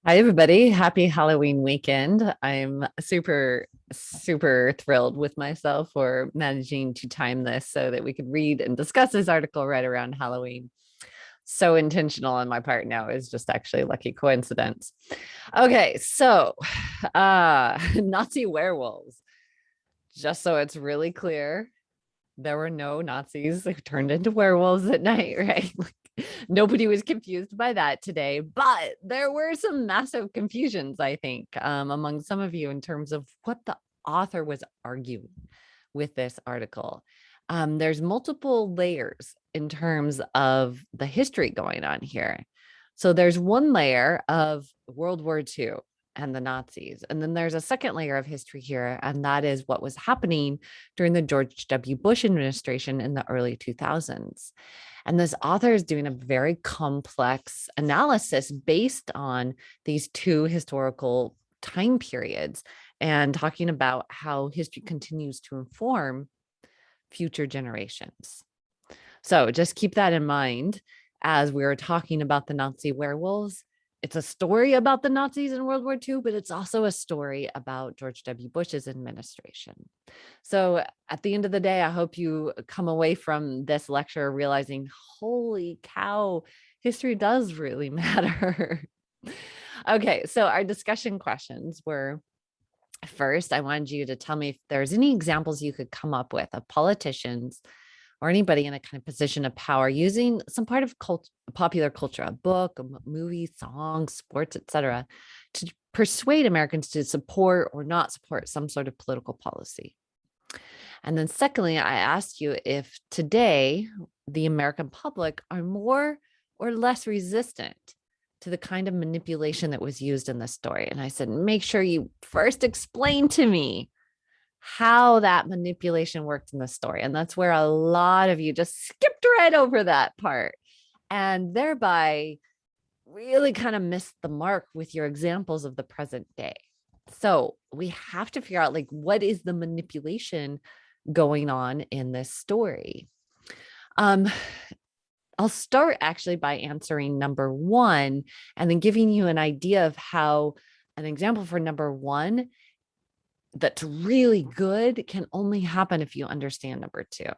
Hi, everybody. Happy Halloween weekend. I'm super thrilled with myself for managing to time this so that we could read and discuss this article right around Halloween. So intentional on my part now is just actually a lucky coincidence. Okay, so Nazi werewolves. Just so it's really clear, there were no Nazis who turned into werewolves at night, right? Nobody was confused by that today, but there were some massive confusions, I think, among some of you in terms of what the author was arguing with this article. There's multiple layers in terms of the history going on here. So there's one layer of World War II and the Nazis. And then there's a second layer of history here, and that is what was happening during the George W. Bush administration in the early 2000s. And this author is doing a very complex analysis based on these two historical time periods and talking about how history continues to inform future generations. So just keep that in mind as we were talking about the Nazi werewolves. It's a story about the Nazis in World War II, but it's also a story about George W. Bush's administration. So at the end of the day, I hope you come away from this lecture realizing, holy cow, history does really matter. Okay, so our discussion questions were, first, I wanted you to tell me if there's any examples you could come up with of politicians or anybody in a kind of position of power using some part of popular culture, a book, a movie, song, sports, etc., to persuade Americans to support or not support some sort of political policy. And then secondly, I asked you if today the American public are more or less resistant to the kind of manipulation that was used in this story. And I said, make sure you first explain to me how that manipulation worked in the story. And that's where a lot of you just skipped right over that part and thereby really kind of missed the mark with your examples of the present day. So we have to figure out, like, what is the manipulation going on in this story? Um, I'll start actually by answering number one and then giving you an idea of how an example for number one that's really good can only happen if you understand number two.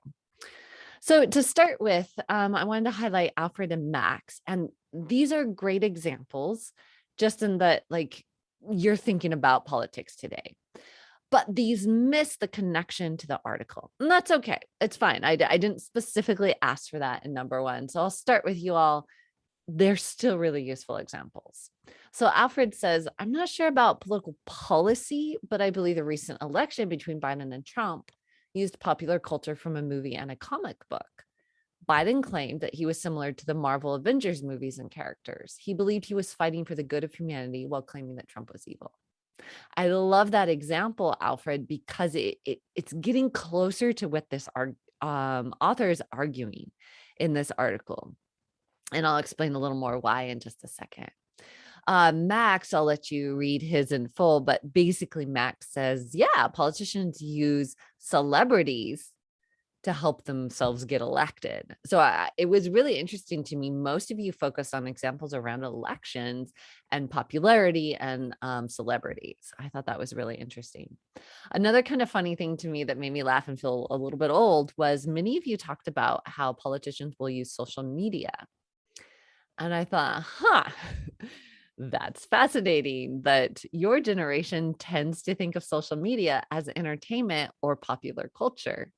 So to start with, I wanted to highlight Alfred and Max, and these are great examples just in that, like, you're thinking about politics today, but these miss the connection to the article. And that's okay. It's fine. I didn't specifically ask for that in number one. So I'll start with you all. They're still really useful examples. So Alfred says, I'm not sure about political policy, but I believe the recent election between Biden and Trump used popular culture from a movie and a comic book. Biden claimed that he was similar to the Marvel Avengers movies and characters. He believed he was fighting for the good of humanity while claiming that Trump was evil. I love that example, Alfred, because it's getting closer to what this author is arguing in this article. And I'll explain a little more why in just a second. Max, I'll let you read his in full, but basically Max says, yeah, politicians use celebrities to help themselves get elected. So it was really interesting to me. Most of you focused on examples around elections and popularity and celebrities. I thought that was really interesting. Another kind of funny thing to me that made me laugh and feel a little bit old was many of you talked about how politicians will use social media. And I thought, that's fascinating that your generation tends to think of social media as entertainment or popular culture.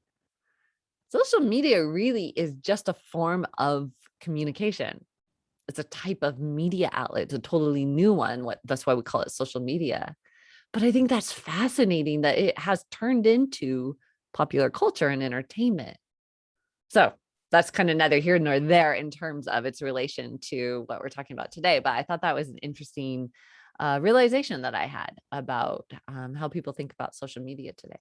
Social media really is just a form of communication. It's a type of media outlet. It's a totally new one. That's why we call it social media. But I think that's fascinating that it has turned into popular culture and entertainment. So that's kind of neither here nor there in terms of its relation to what we're talking about today. But I thought that was an interesting realization that I had about how people think about social media today.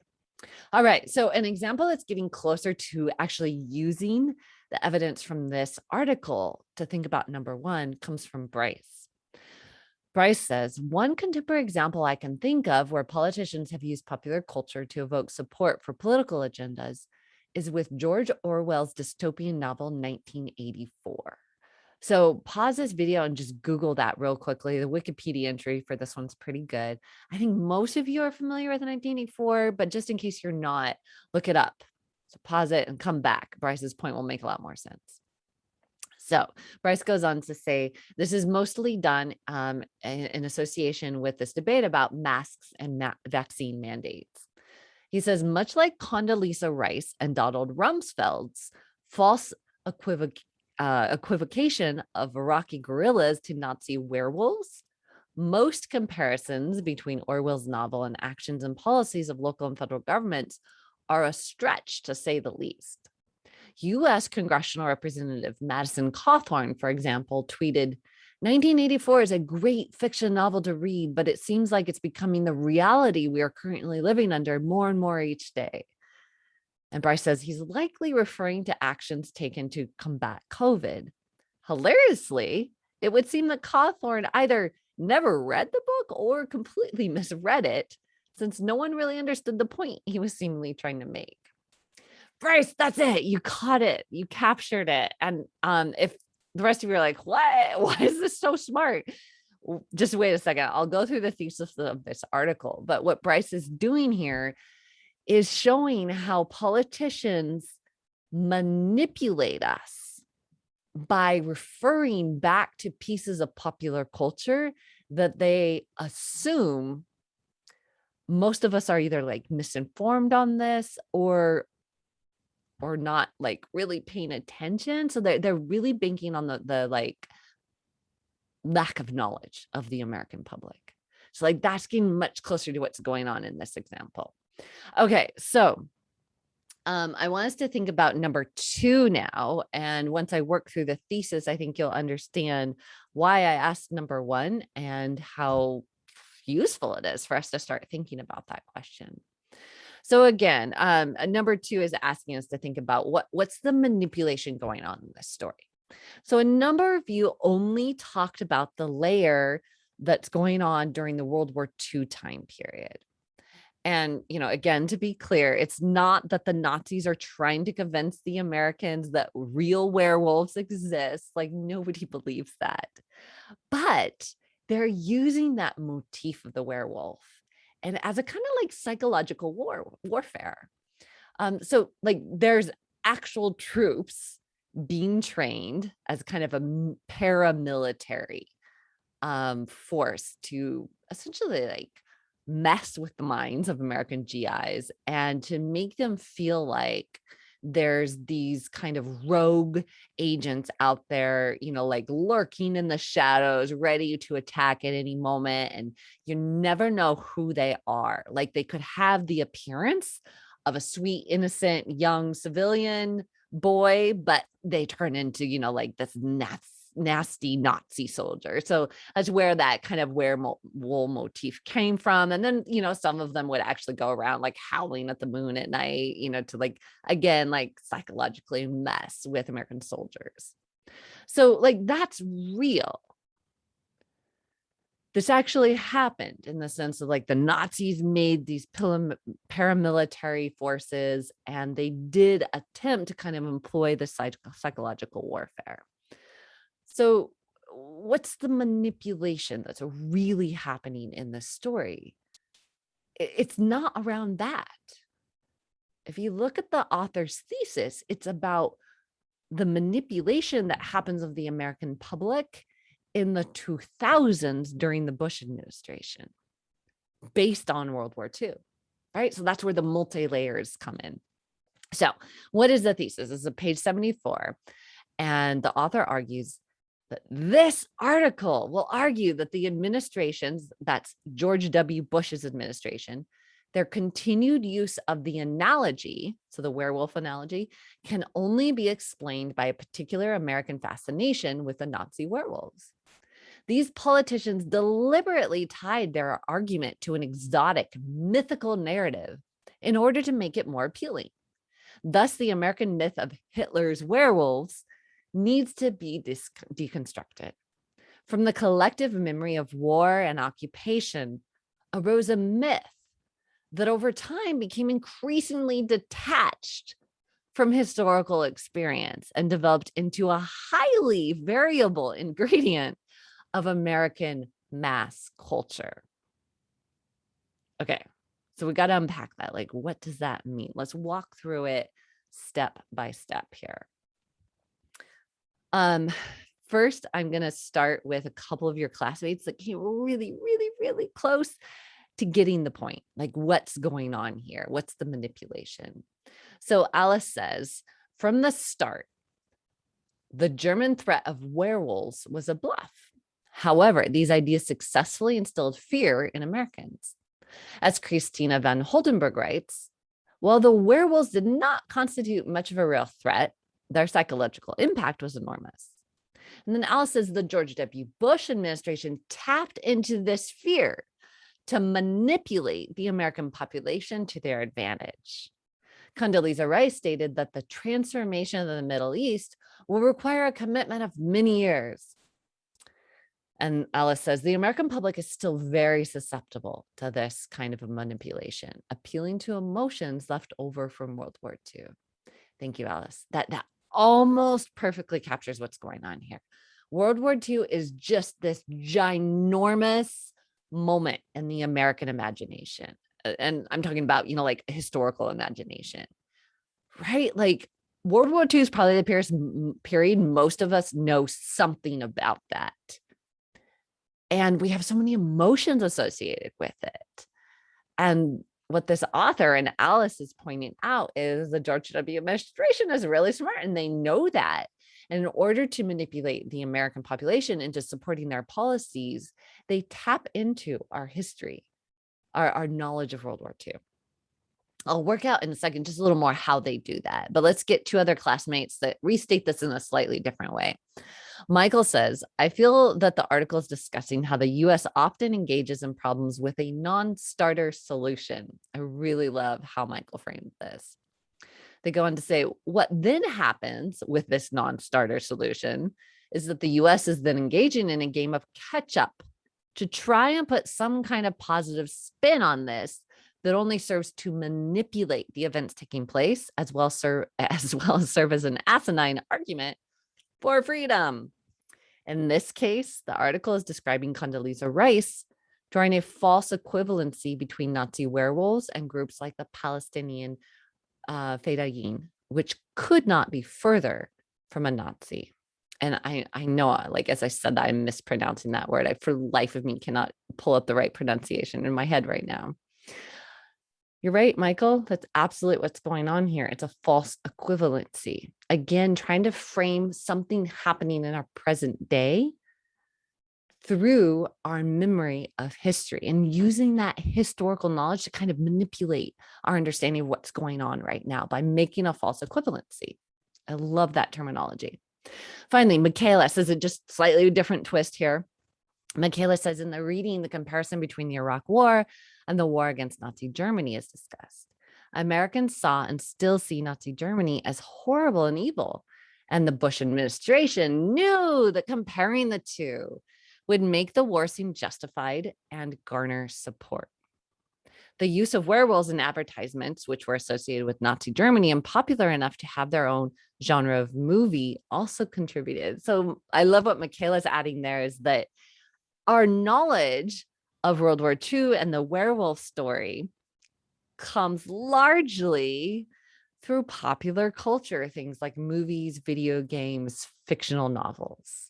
All right. So an example that's getting closer to actually using the evidence from this article to think about number one comes from Bryce. Bryce says, one contemporary example I can think of where politicians have used popular culture to evoke support for political agendas is with George Orwell's dystopian novel 1984. So pause this video and just Google that real quickly. The Wikipedia entry for this one's pretty good. I think most of you are familiar with 1984, but just in case you're not, look it up. So pause it and come back. Bryce's point will make a lot more sense. So Bryce goes on to say, this is mostly done in association with this debate about masks and vaccine mandates. He says, much like Condoleezza Rice and Donald Rumsfeld's false equivocation of Iraqi guerrillas to Nazi werewolves, most comparisons between Orwell's novel and actions and policies of local and federal governments are a stretch, to say the least. U.S. Congressional Representative Madison Cawthorn, for example, tweeted, 1984 is a great fiction novel to read, but it seems like it's becoming the reality we are currently living under more and more each day. And Bryce says he's likely referring to actions taken to combat COVID. Hilariously, it would seem that Cawthorn either never read the book or completely misread it, since no one really understood the point he was seemingly trying to make. Bryce, that's it. You caught it. You captured it. And if the rest of you are like, what? Why is this so smart? Just wait a second. I'll go through the thesis of this article. But what Bryce is doing here is showing how politicians manipulate us by referring back to pieces of popular culture that they assume most of us are either like misinformed on this or not like really paying attention. So they're really banking on the like lack of knowledge of the American public. So like that's getting much closer to what's going on in this example. Okay, so I want us to think about number 2 now. And once I work through the thesis, I think you'll understand why I asked number 1 and how useful it is for us to start thinking about that question. So again, number 2 is asking us to think about what's the manipulation going on in this story. So a number of you only talked about the layer that's going on during the World War II time period. And, again, to be clear, it's not that the Nazis are trying to convince the Americans that real werewolves exist. Like nobody believes that. But they're using that motif of the werewolf and as a kind of like psychological warfare. So like there's actual troops being trained as kind of a paramilitary force to essentially like mess with the minds of American GIs and to make them feel like there's these kind of rogue agents out there, like lurking in the shadows, ready to attack at any moment. And you never know who they are. Like they could have the appearance of a sweet, innocent, young civilian boy, but they turn into, like this nasty Nazi soldier. So that's where that kind of werewolf motif came from. And then, some of them would actually go around like howling at the moon at night, to like, again, like psychologically mess with American soldiers. So like, that's real. This actually happened in the sense of like the Nazis made these paramilitary forces and they did attempt to kind of employ the psychological warfare. So what's the manipulation that's really happening in this story? It's not around that. If you look at the author's thesis, it's about the manipulation that happens of the American public in the 2000s during the Bush administration based on World War II, right? So that's where the multi-layers come in. So what is the thesis? This is page 74. And the author argues that this article will argue that the administrations, that's George W. Bush's administration, their continued use of the analogy, so the werewolf analogy, can only be explained by a particular American fascination with the Nazi werewolves. These politicians deliberately tied their argument to an exotic, mythical narrative in order to make it more appealing. Thus, the American myth of Hitler's werewolves needs to be deconstructed. From the collective memory of war and occupation arose a myth that over time became increasingly detached from historical experience and developed into a highly variable ingredient of American mass culture. Okay, so we got to unpack that. Like, what does that mean? Let's walk through it step by step here. First, I'm going to start with a couple of your classmates that came really, really, really close to getting the point. Like, what's going on here? What's the manipulation? So Alice says, from the start, the German threat of werewolves was a bluff. However, these ideas successfully instilled fear in Americans. As Christina van Holtenberg writes, while the werewolves did not constitute much of a real threat, their psychological impact was enormous. And then Alice says the George W. Bush administration tapped into this fear to manipulate the American population to their advantage. Condoleezza Rice stated that the transformation of the Middle East will require a commitment of many years. And Alice says the American public is still very susceptible to this kind of a manipulation, appealing to emotions left over from World War II. Thank you, Alice. That almost perfectly captures what's going on here. World War II is just this ginormous moment in the American imagination. And I'm talking about, like historical imagination, right? Like World War II is probably the period most of us know something about that. And we have so many emotions associated with it. And what this author and Alice is pointing out is the George W. administration is really smart and they know that. And in order to manipulate the American population into supporting their policies, they tap into our history, our knowledge of World War II. I'll work out in a second just a little more how they do that. But let's get two other classmates that restate this in a slightly different way. Michael says, I feel that the article is discussing how the US often engages in problems with a non-starter solution. I really love how Michael framed this. They go on to say, what then happens with this non-starter solution is that the US is then engaging in a game of catch up to try and put some kind of positive spin on this that only serves to manipulate the events taking place, as well as serve as an asinine argument for freedom. In this case, the article is describing Condoleezza Rice drawing a false equivalency between Nazi werewolves and groups like the Palestinian Fedayeen, which could not be further from a Nazi. And I know, like, as I said, that I'm mispronouncing that word. I, for the life of me, cannot pull up the right pronunciation in my head right now. You're right, Michael. That's absolutely what's going on here. It's a false equivalency. Again, trying to frame something happening in our present day through our memory of history and using that historical knowledge to kind of manipulate our understanding of what's going on right now by making a false equivalency. I love that terminology. Finally, Michaela says a just slightly different twist here. Michaela says in the reading, the comparison between the Iraq War and the war against Nazi Germany is discussed. Americans saw and still see Nazi Germany as horrible and evil. And the Bush administration knew that comparing the two would make the war seem justified and garner support. The use of werewolves in advertisements, which were associated with Nazi Germany and popular enough to have their own genre of movie, also contributed. So I love what Michaela's adding there is that our knowledge of World War II and the werewolf story comes largely through popular culture, things like movies, video games, fictional novels.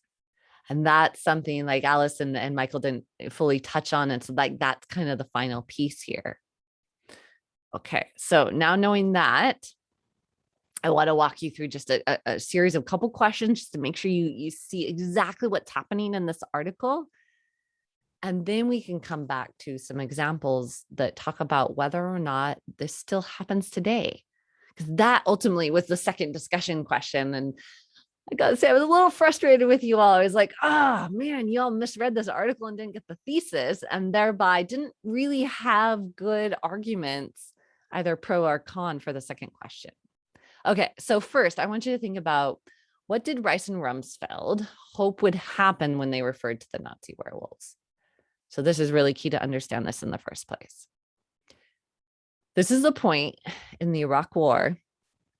And that's something like Alice and Michael didn't fully touch on. And so like that's kind of the final piece here. Okay, so now knowing that, I want to walk you through just a series of couple questions just to make sure you see exactly what's happening in this article. And then we can come back to some examples that talk about whether or not this still happens today. Because that ultimately was the second discussion question. And I got to say, I was a little frustrated with you all. I was like, oh man, you all misread this article and didn't get the thesis, and thereby didn't really have good arguments, either pro or con, for the second question. Okay, so first, I want you to think about what did Rice and Rumsfeld hope would happen when they referred to the Nazi werewolves? So this is really key to understand this in the first place. This is the point in the Iraq War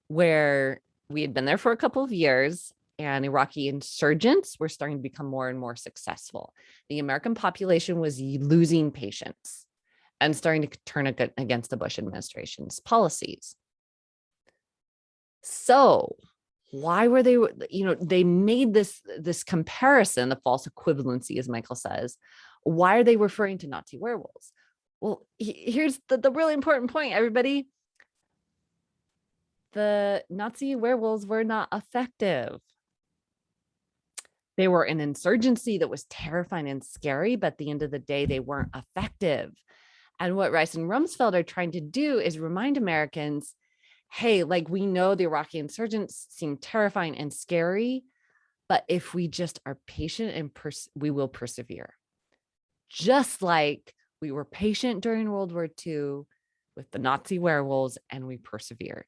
where we had been there for a couple of years and Iraqi insurgents were starting to become more and more successful. The American population was losing patience and starting to turn against the Bush administration's policies. So why were they, they made this comparison, the false equivalency, as Michael says. Why are they referring to Nazi werewolves? Well, here's the really important point, everybody. The Nazi werewolves were not effective. They were an insurgency that was terrifying and scary, but at the end of the day, they weren't effective. And what Rice and Rumsfeld are trying to do is remind Americans, hey, like, we know the Iraqi insurgents seem terrifying and scary, but if we just are patient and we will persevere. Just like we were patient during World War II with the Nazi werewolves and we persevered.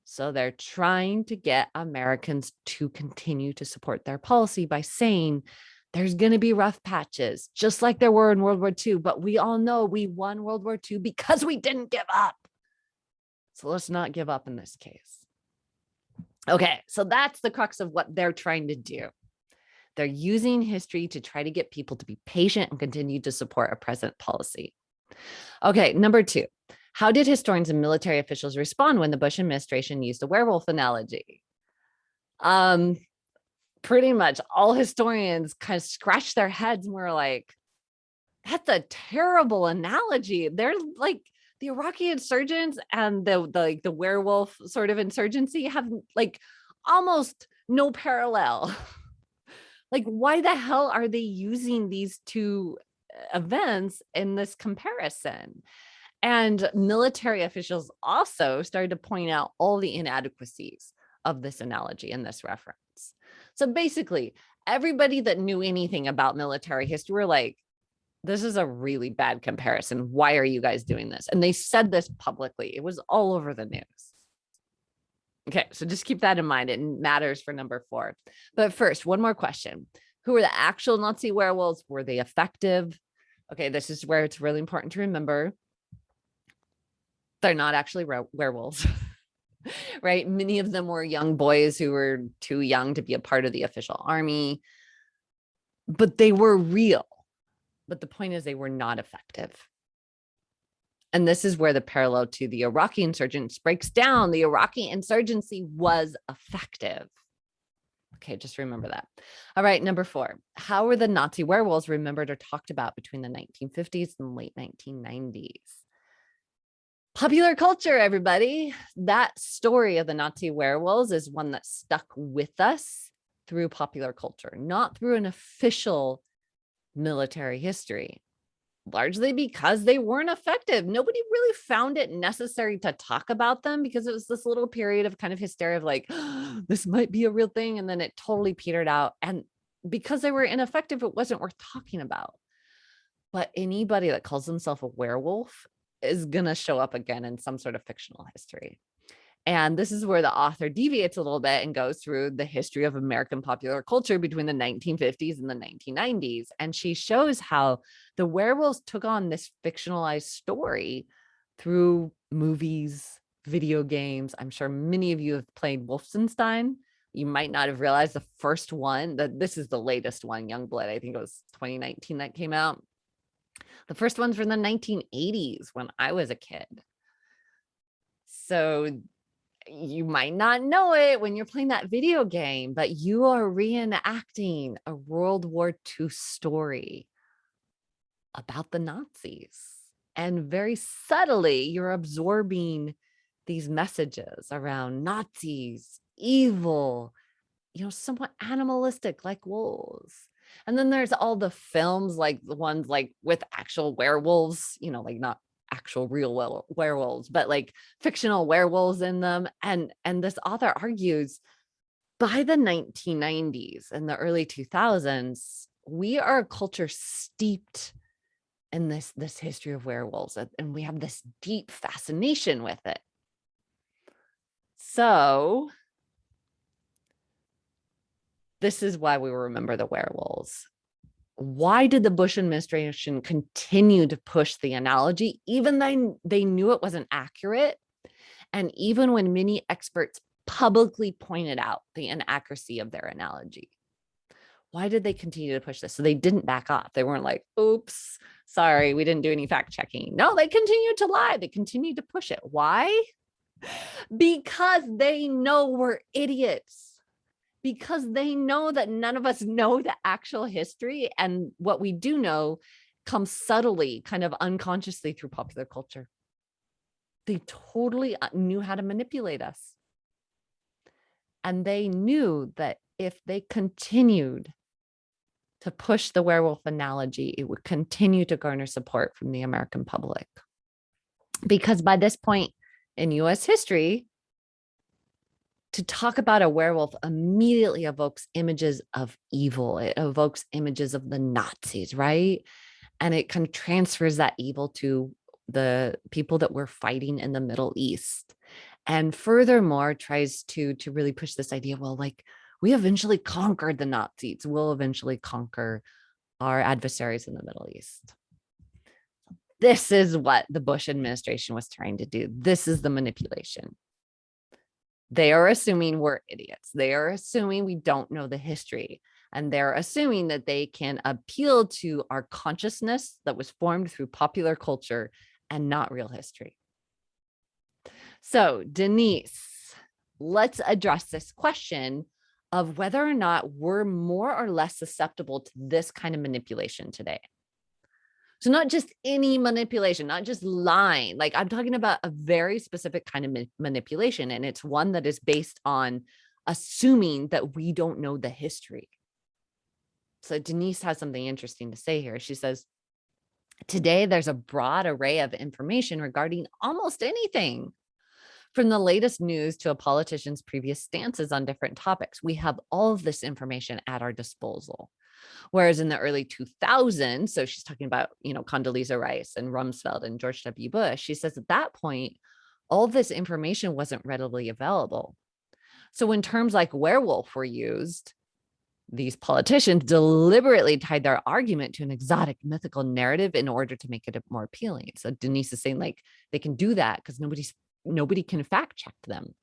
So they're trying to get Americans to continue to support their policy by saying there's going to be rough patches, just like there were in World War II. But we all know we won World War II because we didn't give up. So let's not give up in this case. Okay, so that's the crux of what they're trying to do. They're using history to try to get people to be patient and continue to support a present policy. Okay, number 2. How did historians and military officials respond when the Bush administration used a werewolf analogy? Pretty much all historians kind of scratched their heads and were like, that's a terrible analogy. They're like, the Iraqi insurgents and the werewolf sort of insurgency have like almost no parallel. Like, why the hell are they using these two events in this comparison? And military officials also started to point out all the inadequacies of this analogy and this reference. So basically, everybody that knew anything about military history were like, this is a really bad comparison. Why are you guys doing this? And they said this publicly. It was all over the news. Okay, so just keep that in mind. It matters for number 4. But first, one more question. Who were the actual Nazi werewolves? Were they effective? Okay, this is where it's really important to remember. They're not actually werewolves, right? Many of them were young boys who were too young to be a part of the official army, but they were real. But the point is they were not effective. And this is where the parallel to the Iraqi insurgents breaks down. The Iraqi insurgency was effective. Okay, just remember that. All right, number 4. How were the Nazi werewolves remembered or talked about between the 1950s and late 1990s? Popular culture, everybody. That story of the Nazi werewolves is one that stuck with us through popular culture, not through an official military history, largely because they weren't effective. Nobody really found it necessary to talk about them because it was this little period of kind of hysteria of like, oh, this might be a real thing. And then it totally petered out. And because they were ineffective, it wasn't worth talking about. But anybody that calls themselves a werewolf is going to show up again in some sort of fictional history. And this is where the author deviates a little bit and goes through the history of American popular culture between the 1950s and the 1990s. And she shows how the werewolves took on this fictionalized story through movies, video games. I'm sure many of you have played Wolfenstein. You might not have realized the first one, that this is the latest one, Youngblood. I think it was 2019 that came out. The first one's from the 1980s when I was a kid. So you might not know it when you're playing that video game, but you are reenacting a World War II story about the Nazis. And very subtly, you're absorbing these messages around Nazis, evil, somewhat animalistic like wolves. And then there's all the films, like the ones like with actual werewolves, like not actual real werewolves, but like fictional werewolves in them. And this author argues by the 1990s and the early 2000s, we are a culture steeped in this history of werewolves, and we have this deep fascination with it. So this is why we remember the werewolves. Why did the Bush administration continue to push the analogy, even though they knew it wasn't accurate? And even when many experts publicly pointed out the inaccuracy of their analogy, why did they continue to push this? So they didn't back off. They weren't like, oops, sorry, we didn't do any fact checking. No, they continued to lie. They continued to push it. Why? Because they know we're idiots. Because they know that none of us know the actual history. And what we do know comes subtly, kind of unconsciously through popular culture. They totally knew how to manipulate us. And they knew that if they continued to push the werewolf analogy, it would continue to garner support from the American public. Because by this point in US history, to talk about a werewolf immediately evokes images of evil. It evokes images of the Nazis, right? And it kind of transfers that evil to the people that were fighting in the Middle East. And furthermore, tries to really push this idea, well, like, we eventually conquered the Nazis. We'll eventually conquer our adversaries in the Middle East. This is what the Bush administration was trying to do. This is the manipulation. They are assuming we're idiots. They are assuming we don't know the history. And they're assuming that they can appeal to our consciousness that was formed through popular culture and not real history. So, Denise, let's address this question of whether or not we're more or less susceptible to this kind of manipulation today. So not just any manipulation, not just lying. Like, I'm talking about a very specific kind of manipulation, and it's one that is based on assuming that we don't know the history. So Denise has something interesting to say here. She says, today there's a broad array of information regarding almost anything, from the latest news to a politician's previous stances on different topics. We have all of this information at our disposal. Whereas in the early 2000s, so she's talking about, Condoleezza Rice and Rumsfeld and George W. Bush, she says at that point, all of this information wasn't readily available. So when terms like werewolf were used, these politicians deliberately tied their argument to an exotic mythical narrative in order to make it more appealing. So Denise is saying, like, they can do that because nobody can fact check them.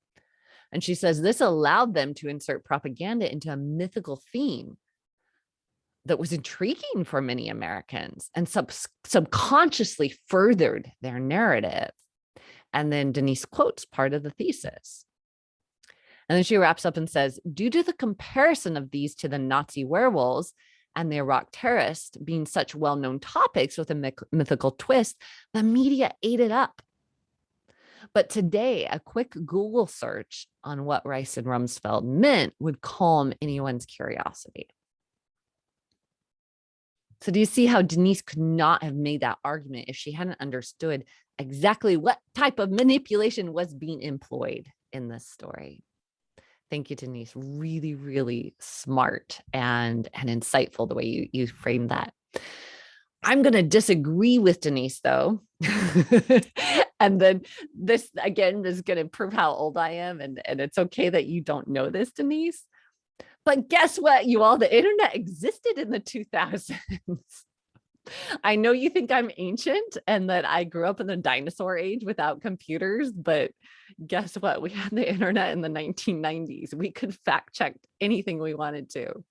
And she says this allowed them to insert propaganda into a mythical theme that was intriguing for many Americans and subconsciously furthered their narrative. And then Denise quotes part of the thesis. And then she wraps up and says, due to the comparison of these to the Nazi werewolves and the Iraq terrorists being such well-known topics with a mythical twist, the media ate it up. But today, a quick Google search on what Rice and Rumsfeld meant would calm anyone's curiosity. So do you see how Denise could not have made that argument if she hadn't understood exactly what type of manipulation was being employed in this story? Thank you, Denise. Really, really smart and insightful the way you framed that. I'm going to disagree with Denise, though. And then this, again, is going to prove how old I am. And it's okay that you don't know this, Denise. But guess what, you all? The internet existed in the 2000s. I know you think I'm ancient and that I grew up in the dinosaur age without computers, but guess what? We had the internet in the 1990s. We could fact check anything we wanted to.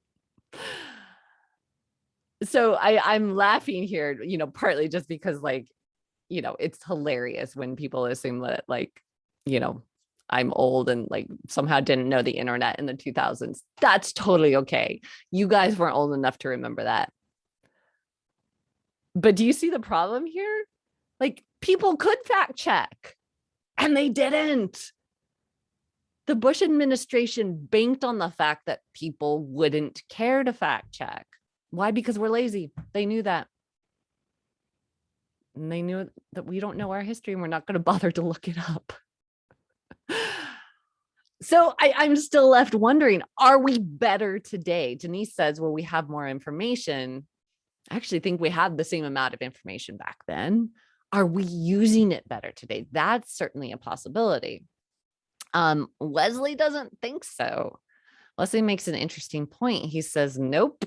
So I'm laughing here, partly just because, like, it's hilarious when people assume that, like, I'm old and, like, somehow didn't know the internet in the 2000s. That's totally okay. You guys weren't old enough to remember that. But do you see the problem here? Like, people could fact check and they didn't. The Bush administration banked on the fact that people wouldn't care to fact check. Why? Because we're lazy. They knew that. And they knew that we don't know our history and we're not going to bother to look it up. So I'm still left wondering, are we better today? Denise says, well, we have more information. I actually think we had the same amount of information back then. Are we using it better today? That's certainly a possibility. Wesley doesn't think so. Wesley makes an interesting point. He says, nope.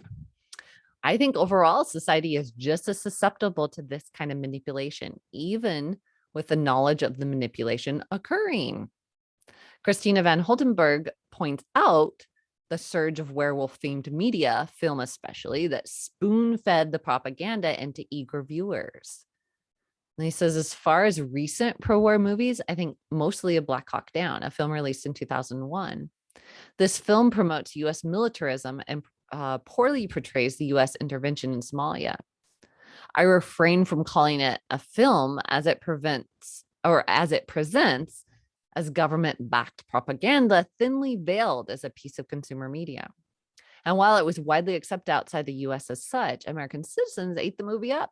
I think overall society is just as susceptible to this kind of manipulation, even with the knowledge of the manipulation occurring. Christina Van Holtenberg points out the surge of werewolf-themed media, film especially, that spoon-fed the propaganda into eager viewers. And he says, as far as recent pro-war movies, I think mostly A Black Hawk Down, a film released in 2001. This film promotes U.S. militarism and poorly portrays the U.S. intervention in Somalia. I refrain from calling it a film as it presents as government-backed propaganda thinly veiled as a piece of consumer media. And while it was widely accepted outside the US as such, American citizens ate the movie up.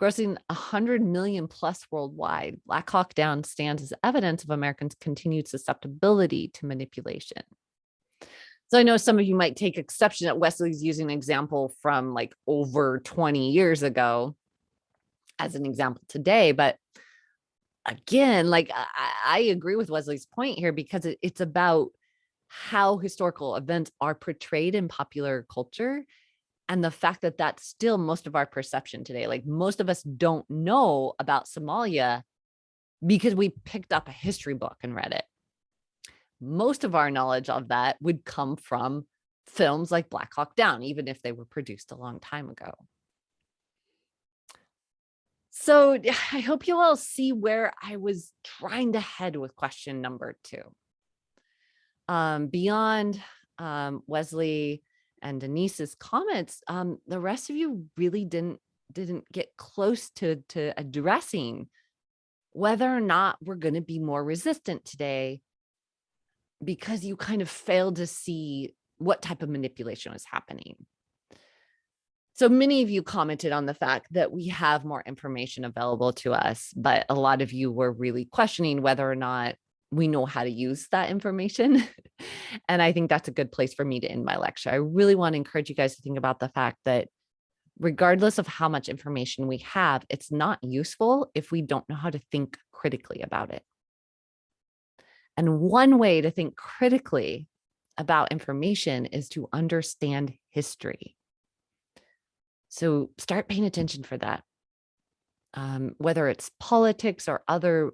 Grossing 100 million plus worldwide, Black Hawk Down stands as evidence of Americans' continued susceptibility to manipulation. So I know some of you might take exception that Wesley's using an example from like over 20 years ago as an example today, but again, like I agree with Wesley's point here because it's about how historical events are portrayed in popular culture and the fact that that's still most of our perception today. Like most of us don't know about Somalia because we picked up a history book and read it. Most of our knowledge of that would come from films like Black Hawk Down, even if they were produced a long time ago. So I hope you all see where I was trying to head with question number 2. Beyond Wesley and Denise's comments, the rest of you really didn't get close to addressing whether or not we're going to be more resistant today because you kind of failed to see what type of manipulation was happening. So many of you commented on the fact that we have more information available to us, but a lot of you were really questioning whether or not we know how to use that information. And I think that's a good place for me to end my lecture. I really want to encourage you guys to think about the fact that regardless of how much information we have, it's not useful if we don't know how to think critically about it. And one way to think critically about information is to understand history. So start paying attention for that. Whether it's politics or other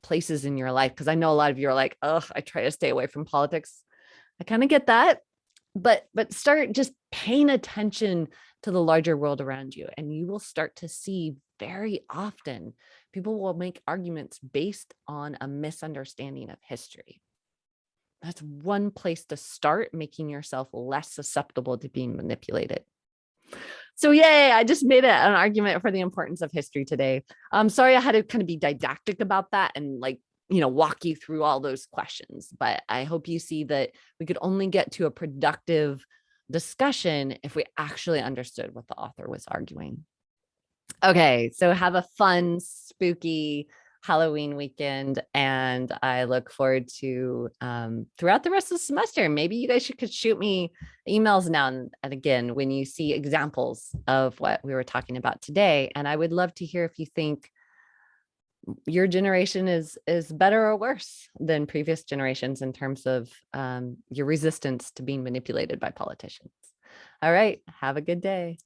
places in your life, because I know a lot of you are like, oh, I try to stay away from politics. I kind of get that, but start just paying attention to the larger world around you, and you will start to see very often people will make arguments based on a misunderstanding of history. That's one place to start making yourself less susceptible to being manipulated. So yay, I just made an argument for the importance of history today. I'm sorry I had to kind of be didactic about that and like, walk you through all those questions, but I hope you see that we could only get to a productive discussion if we actually understood what the author was arguing. Okay, so have a fun, spooky Halloween weekend, and I look forward to throughout the rest of the semester. Maybe you guys could shoot me emails now and again when you see examples of what we were talking about today, and I would love to hear if you think your generation is better or worse than previous generations in terms of your resistance to being manipulated by politicians. All right, have a good day.